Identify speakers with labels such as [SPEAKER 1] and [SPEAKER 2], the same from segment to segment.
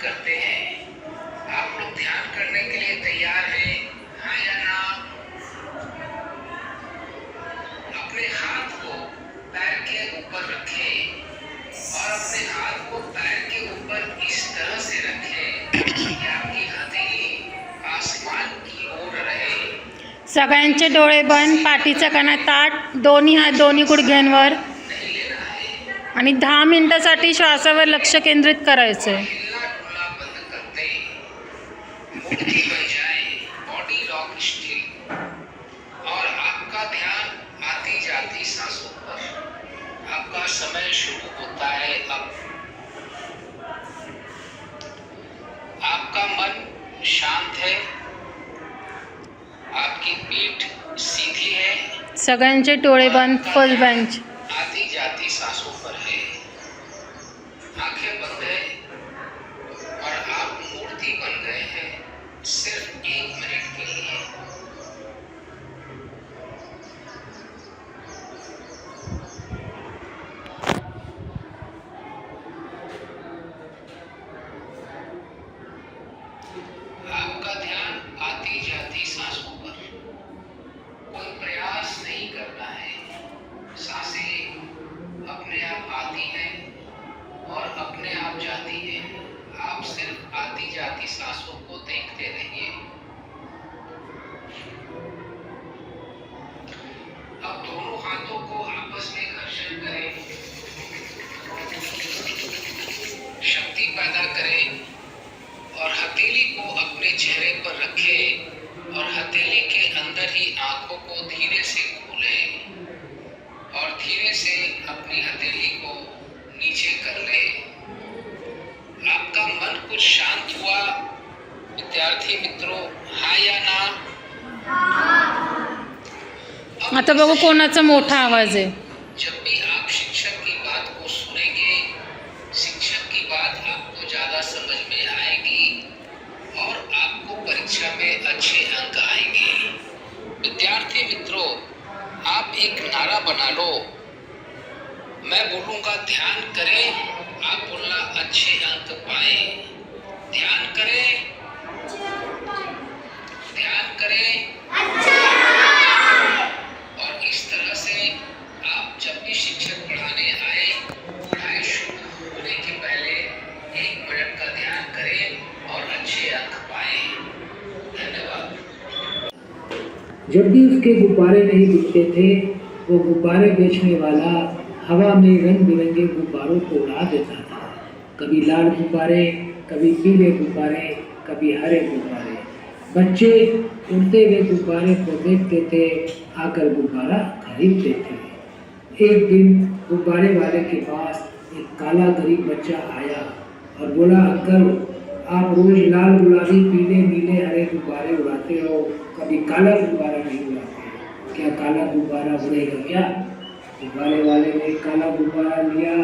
[SPEAKER 1] करते हैं। आप लोग ध्यान करने के लिए तैयार हैं, हाँ या ना? अपने हाथ को पैर के ऊपर रखें और अपने हाथ को पैर के ऊपर इस तरह से रखें कि आपकी हथेली आसमान की ओर रहे।
[SPEAKER 2] सगळ्यांचे डोळे बंद, पाठीचा कणा ताठ, दोन्ही हात दोन्ही गुडघ्यांवर
[SPEAKER 1] नहीं लेना है
[SPEAKER 2] आणि 10 मिनिटांसाठी श्वासावर लक्ष केंद्रित करायचं आहे.
[SPEAKER 1] हिलना डुलना बंद करते मूर्ति बन जाए, बॉडी लॉक स्टिल, और आपका ध्यान आती जाती सांसों पर। आपका समय शुरू होता है अब। आपका मन शांत है, आपकी पीठ सीधी है,
[SPEAKER 2] सगळ्यांचे डोळे बंद, फुल बेंच.
[SPEAKER 1] आती जाती सांसों पर है। आंखें बंद है और आप मूर्ति बन गए हैं सिर्फ 1 मिनट के लिए। आपका ध्यान आती जाती सांसों पर। कोई प्रयास नहीं करना है। सांसें अपने आप आती हैं और अपने आप जाती हैं। आप सिर्फ आती जाती सांसों को देखते रहिए। अब दोनों हाथों को आपस में घर्षण करें, शक्ति पैदा करें और हथेली को अपने चेहरे पर रखें और हथेली के अंदर ही आंखों को धीरे से खोलें और धीरे से अपनी हथेली को नीचे कर लें। आपका मन कुछ शांत हुआ विद्यार्थी मित्रों, हाँ या ना?
[SPEAKER 2] आता बघू कोणाचा मोठा आवाज आहे.
[SPEAKER 1] जब भी आप शिक्षक की बात को सुनेंगे, शिक्षक की बात आपको ज्यादा समझ में आएगी और आपको परीक्षा में अच्छे अंक आएंगे। विद्यार्थी मित्रों, आप एक नारा बना लो। मैं बोलूंगा ध्यान करें, आप बोलना अच्छे अंक पाए। ध्यान करें, ध्यान करें। और इस तरह से आप जब भी शिक्षक पढ़ाने आए, पढ़ाई शुरू होने के पहले 1 मिनट का ध्यान करें और अच्छे अंक पाए। धन्यवाद।
[SPEAKER 3] जब भी उसके गुब्बारे नहीं बिकते थे, वो गुब्बारे बेचने वाला हवा में रंग बिरंगे गुब्बारों को उड़ा देता था। कभी लाल गुब्बारे, कभी पीले गुब्बारे, कभी हरे गुब्बारे। बच्चे उड़ते हुए गुब्बारे को देखते थे, आकर गुब्बारा खरीदते थे। एक दिन गुब्बारे वाले के पास एक काला गरीब बच्चा आया और बोला, अंकल आप रोज लाल गुलाबी पीले नीले हरे गुब्बारे उड़ाते हो, कभी काला गुब्बारा नहीं उड़ाते, क्या काला गुब्बारा उड़ेगा क्या? गुब्बारे वाले ने काला गुब्बारा लिया,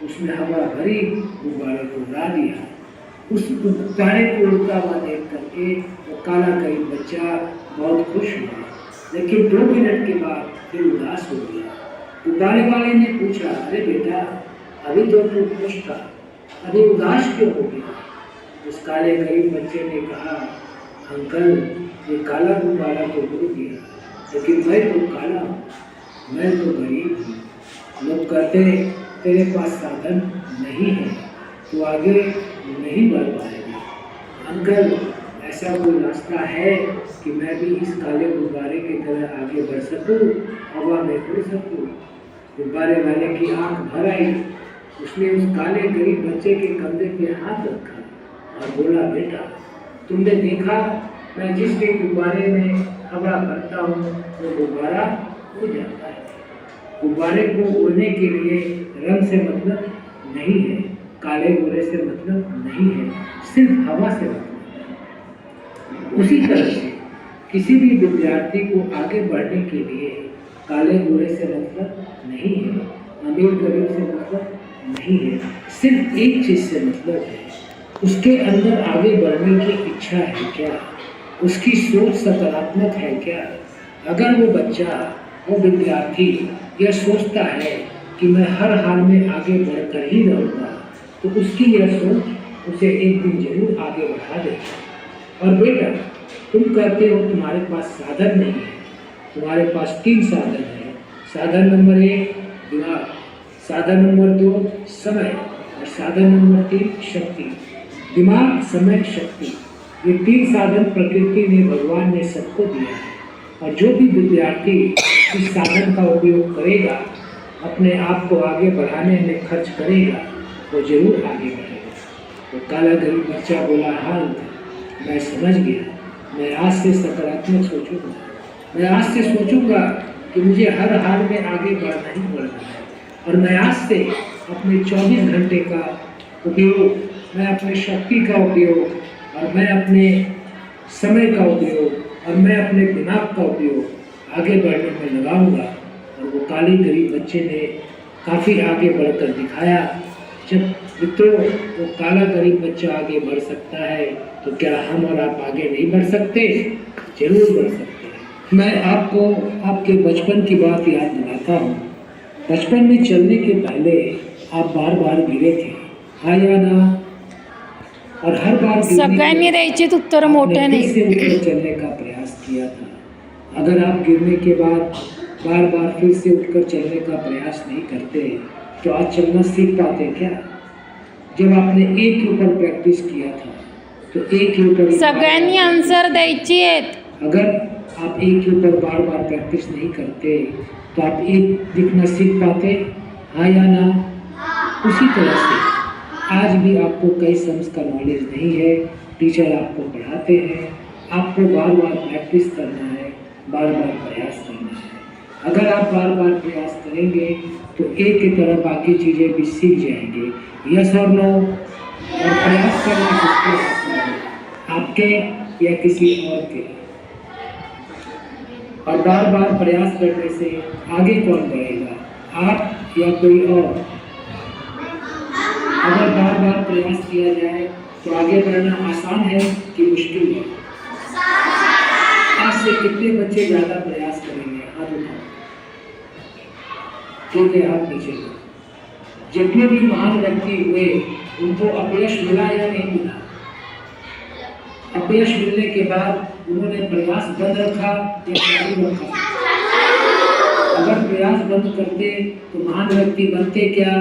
[SPEAKER 3] उसमें हवा भरी, गुब्बारे को उड़ा दिया। उस गुब्बारे को उड़ता हुआ देख करके वो काला गरीब बच्चा बहुत खुश हुआ, लेकिन 2 मिनट के बाद फिर उदास हो गया। गुब्बारे वाले ने पूछा, अरे बेटा अभी तो तू खुश था, अभी उदास क्यों हो गया? उस काले गरीब बच्चे ने कहा, अंकल ये काला गुब्बारा तो उड़ गया, लेकिन मैं तो काला हूँ, मैं तो गरीब हूँ। लोग कहते तेरे पास साधन नहीं है, तो आगे नहीं बढ़ पाएगा। अंकल ऐसा कोई रास्ता है कि मैं भी इस काले गुब्बारे की तरह आगे बढ़ सकूं, हवा में उड़ सकूं? गुब्बारे वाले की आंख भर आई। उसने उस काले गरीब बच्चे के कंधे पे हाथ रखा और बोला, बेटा तुमने देखा मैं जिस भी गुब्बारे में हवा भरता हूँ वो गुब्बारा उड़ जाता है। गुब्बारे को उड़ने के लिए रंग से मतलब नहीं है, काले गोरे से मतलब नहीं है, सिर्फ हवा से मतलब है। उसी तरह से किसी भी विद्यार्थी को आगे बढ़ने के लिए काले गोरे से मतलब नहीं है, अमीर गरीब से मतलब नहीं है, सिर्फ एक चीज से मतलब है, उसके अंदर आगे बढ़ने की इच्छा है क्या, उसकी सोच सकारात्मक है क्या। अगर वो बच्चा, वो विद्यार्थी यह सोचता है कि मैं हर हाल में आगे बढ़कर ही रहूँगा, तो उसकी यह सोच उसे एक दिन जरूर आगे बढ़ा देगा। और बेटा, तुम कहते हो तुम्हारे पास साधन नहीं है। तुम्हारे पास 3 साधन है। साधन नंबर 1 दिमाग, साधन नंबर 2 समय और साधन नंबर 3 शक्ति। दिमाग, समय, शक्ति, ये 3 साधन प्रकृति ने, भगवान ने सबको दिया है। और जो भी विद्यार्थी इस साधन का उपयोग करेगा, अपने आप को आगे बढ़ाने में खर्च करेगा, वो जरूर आगे बढ़ेगा। तो काला गरीब बच्चा बोला, हाँ मैं समझ गया। मैं आज से सकारात्मक सोचूंगा। मैं आज से सोचूंगा कि मुझे हर हाल में आगे बढ़ना ही बढ़ना है। और मैं आज से अपने 24 घंटे का उपयोग, मैं अपने शक्ति का उपयोग और मैं अपने समय का उपयोग और मैं अपने दिमाग का उपयोग आगे बढ़ने में लगाऊंगा। और वो काली गरीब बच्चे ने काफ़ी आगे बढ़कर दिखाया। जब मित्रों वो काला गरीब बच्चा आगे बढ़ सकता है, तो क्या हम और आप आगे नहीं बढ़ सकते? जरूर बढ़ सकते हैं। मैं आपको आपके बचपन की बात याद दिलाता हूँ। बचपन में चलने के पहले आप बार बार गिरे थे, हाँ या ना? और हर बार
[SPEAKER 2] सगळ्यांनी द्यायची उत्तर मोठ्याने।
[SPEAKER 3] से ऊपर चलने का प्रयास किया था। अगर आप गिरने के बाद बार बार फिर से उठकर चलने का प्रयास नहीं करते, तो आज चलना सीख पाते क्या? जब आपने एक के ऊपर प्रैक्टिस किया था, तो एक के ऊपर
[SPEAKER 2] सगळ्यांनी आन्सर द्यायची आहेत।
[SPEAKER 3] अगर आप एक के ऊपर बार बार प्रैक्टिस नहीं करते, तो आप एक दिखना सीख पाते, हाँ या ना? उसी तरह से आज भी आपको कई सम्स का नॉलेज नहीं है। टीचर आपको पढ़ाते हैं, आपको बार बार प्रैक्टिस करना है, बार बार प्रयास करना है। अगर आप बार बार प्रयास करेंगे, तो एक की तरह बाकी चीज़ें भी सीख जाएंगे। यस और नो? और प्रयास करना किसके हाथ में है, आपके या किसी और के? और बार बार प्रयास करने से आगे कौन बढ़ेगा, आप या कोई और? अगर बार बार प्रयास किया जाए, तो आगे बढ़ना आसान है कि मुश्किल है? आज से कितने बच्चे ज़्यादा प्रयास करेंगे? हाथ उठाओ। ठीक है, हाथ नीचे करो। जितने भी महान व्यक्ति हुए, उनको अपयश मिला या नहीं मिला? अपयश मिलने के बाद उन्होंने प्रयास बंद रखा या चालू रखा? अगर प्रयास बंद करते तो महान व्यक्ति बनते क्या?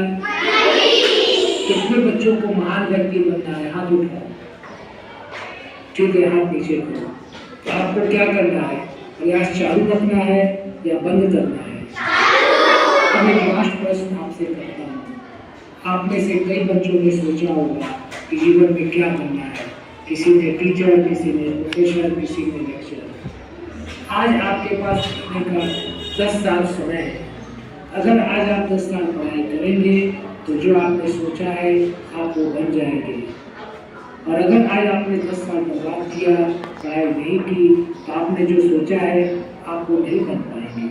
[SPEAKER 3] कितने बच्चों को महान व्यक्ति बनना है? हाथ उठाओ। ठीक है, हाथ नीचे करो। तो आपको क्या करना है? प्रयास चालू रखना है या बंद करना है? अब एक लास्ट प्रश्न आपसे करता हूँ। आप में से कई बच्चों ने सोचा होगा कि जीवन में क्या बनना है। किसी ने टीचर, किसी ने प्रोफेसर, किसी ने लेक्चरर। आज आपके पास सीखने का 10 साल समय है। अगर आज आप 10 साल पढ़ाई करेंगे, तो जो आपने सोचा है आप वो बन जाएंगे। और अगर आज आपने 10 साल बर्बाद किया, पढ़ाई नहीं की, तो आपने जो सोचा है आप वो नहीं बन पाएंगे।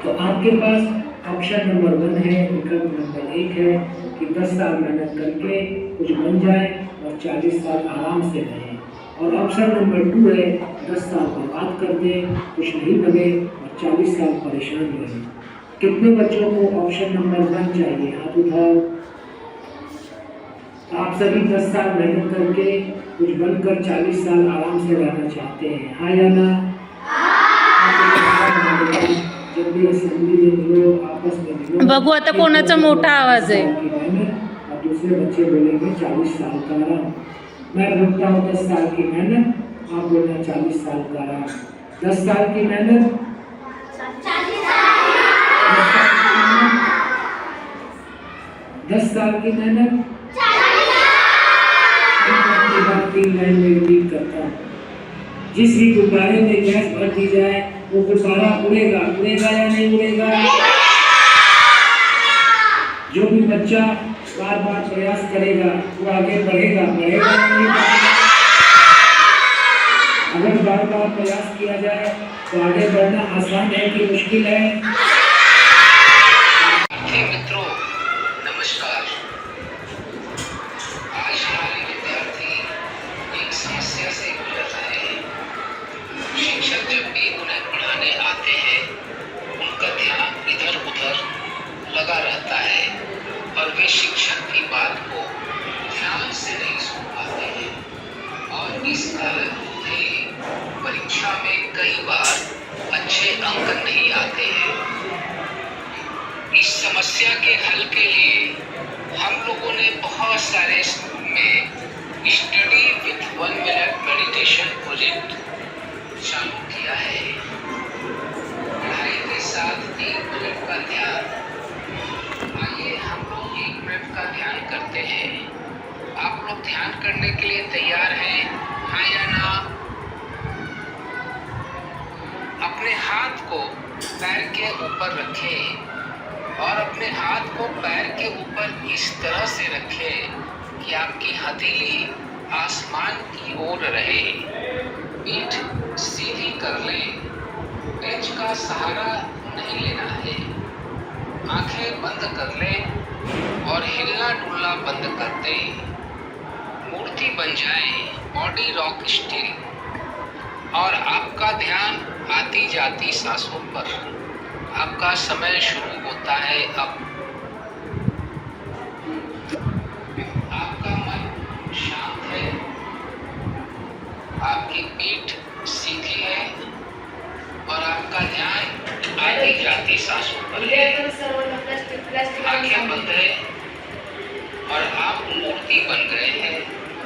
[SPEAKER 3] तो आपके पास ऑप्शन नंबर 1 है, विकल्प नंबर 1 है कि 10 साल मेहनत करके कुछ बन जाए और 40 साल आराम से रहें। और ऑप्शन नंबर 2 है 10 साल बर्बाद कर दें, कुछ नहीं बने और 40 साल परेशान रहें। कितने बच्चों को ऑप्शन नंबर 1 चाहिए? हाथ उठाओ। आप सभी 10 साल मेहनत करके कुछ बनकर 40 साल आराम से रहना चाहते हैं, हाँ या ना? जब भी असेंबली में मिलो, आपस में मिलो,
[SPEAKER 2] बघू आता कोणाचा मोठा आवाज आहे।
[SPEAKER 3] और दूसरे बच्चे बोलेंगे 40 साल का आराम। मैं बोलता हूँ 10 साल की मेहनत, आप बोलना 40 साल का आराम। 10 साल की मेहनत, 10 साल की मेहनत। 3 लाइन में रिपीट करता हूँ। जिस भी गुब्बारे में गैस भर दी जाए, वो गुब्बारा उड़ेगा। उड़ेगा या नहीं उड़ेगा? जो भी बच्चा बार बार प्रयास करेगा, वो आगे बढ़ेगा। बढ़ेगा या नहीं बढ़ेगा? अगर बार बार प्रयास किया जाए, तो आगे बढ़ना आसान है कि मुश्किल है?
[SPEAKER 1] मित्रों नमस्कार। आज हमारे विद्यार्थी एक समस्या से गुजर रहे हैं। शिक्षक जब भी उन्हें पढ़ाने आते हैं, उनका ध्यान इधर उधर लगा रहता है और वे शिक्षक की बात को ध्यान इस कारण उन्हें परीक्षा में कई बार अच्छे अंक नहीं आते हैं। इस समस्या के हल के लिए हम लोगों ने बहुत सारे स्कूल में study with 1 minute meditation project चालू किया है। पढ़ाई के साथ 1 मिनट का ध्यान। आइए हम लोग 1 मिनट का ध्यान करते हैं। आप लोग ध्यान करने के लिए तैयार हैं, हाँ या ना? अपने हाथ को पैर के ऊपर रखें और अपने हाथ को पैर के ऊपर इस तरह से रखें कि आपकी हथेली आसमान की ओर रहे। पीठ सीधी कर लें। बेंच का सहारा नहीं लेना है। आंखें बंद कर लें और हिलना डुलना बंद कर दें। मूर्ति बन जाए, बॉडी रॉक स्टिल, और आपका ध्यान आती जाती सांसों पर। आपका समय शुरू होता है अब। आपका मन शांत है, आपकी पीठ सीधी है और आपका ध्यान आती जाती सांसों पर है। आंखें बंद है और आप मूर्ति बन गए हैं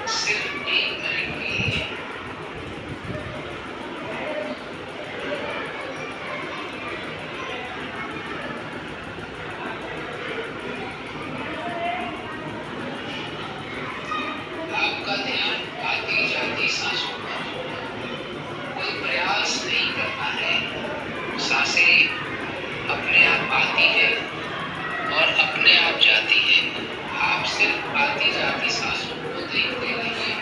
[SPEAKER 1] सिर्फ 1 मिनट के लिए। आपका ध्यान आती जाती सांसों पर। कोई प्रयास नहीं करना है। सांसें अपने आप आती है और अपने आप जाती है। आप सिर्फ आती जाती सांसों को देखते रहिए।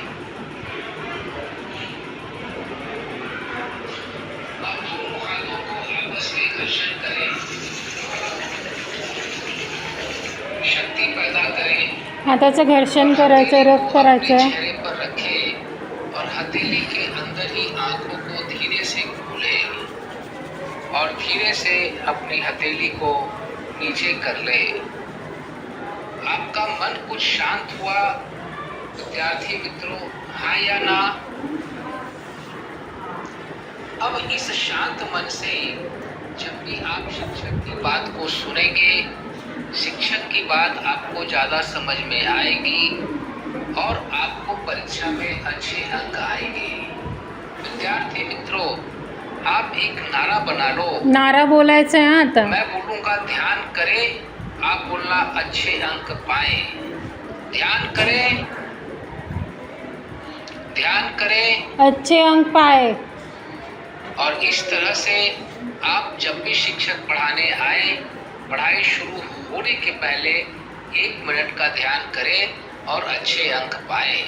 [SPEAKER 1] आप दोनों हाथों को आपस में घर्षण करें, शक्ति पैदा करें।
[SPEAKER 2] हाताचं घर्षण करायचं, रफ करायचं.
[SPEAKER 1] चेहरे पर रखें और हथेली के अंदर ही आंखों को धीरे से खोलें और धीरे से अपनी हथेली को नीचे कर लें। आपका मन कुछ शांत हुआ विद्यार्थी मित्रों, हाँ या ना? अब इस शांत मन से जब भी आप शिक्षक की बात को सुनेंगे, शिक्षक की बात आपको ज़्यादा समझ में आएगी और आपको परीक्षा में अच्छे अंक आएंगे। विद्यार्थी मित्रों, आप एक नारा बना लो।
[SPEAKER 2] नारा बोलायचं आहे आता.
[SPEAKER 1] मैं बोलूँगा ध्यान करें, आप बोलना अच्छे अंक पाएं। ध्यान करें, ध्यान करें,
[SPEAKER 2] अच्छे अंक पाए.
[SPEAKER 1] और इस तरह से आप जब भी शिक्षक पढ़ाने आए, पढ़ाई शुरू होने के पहले 1 मिनट का ध्यान करें और अच्छे अंक पाएं।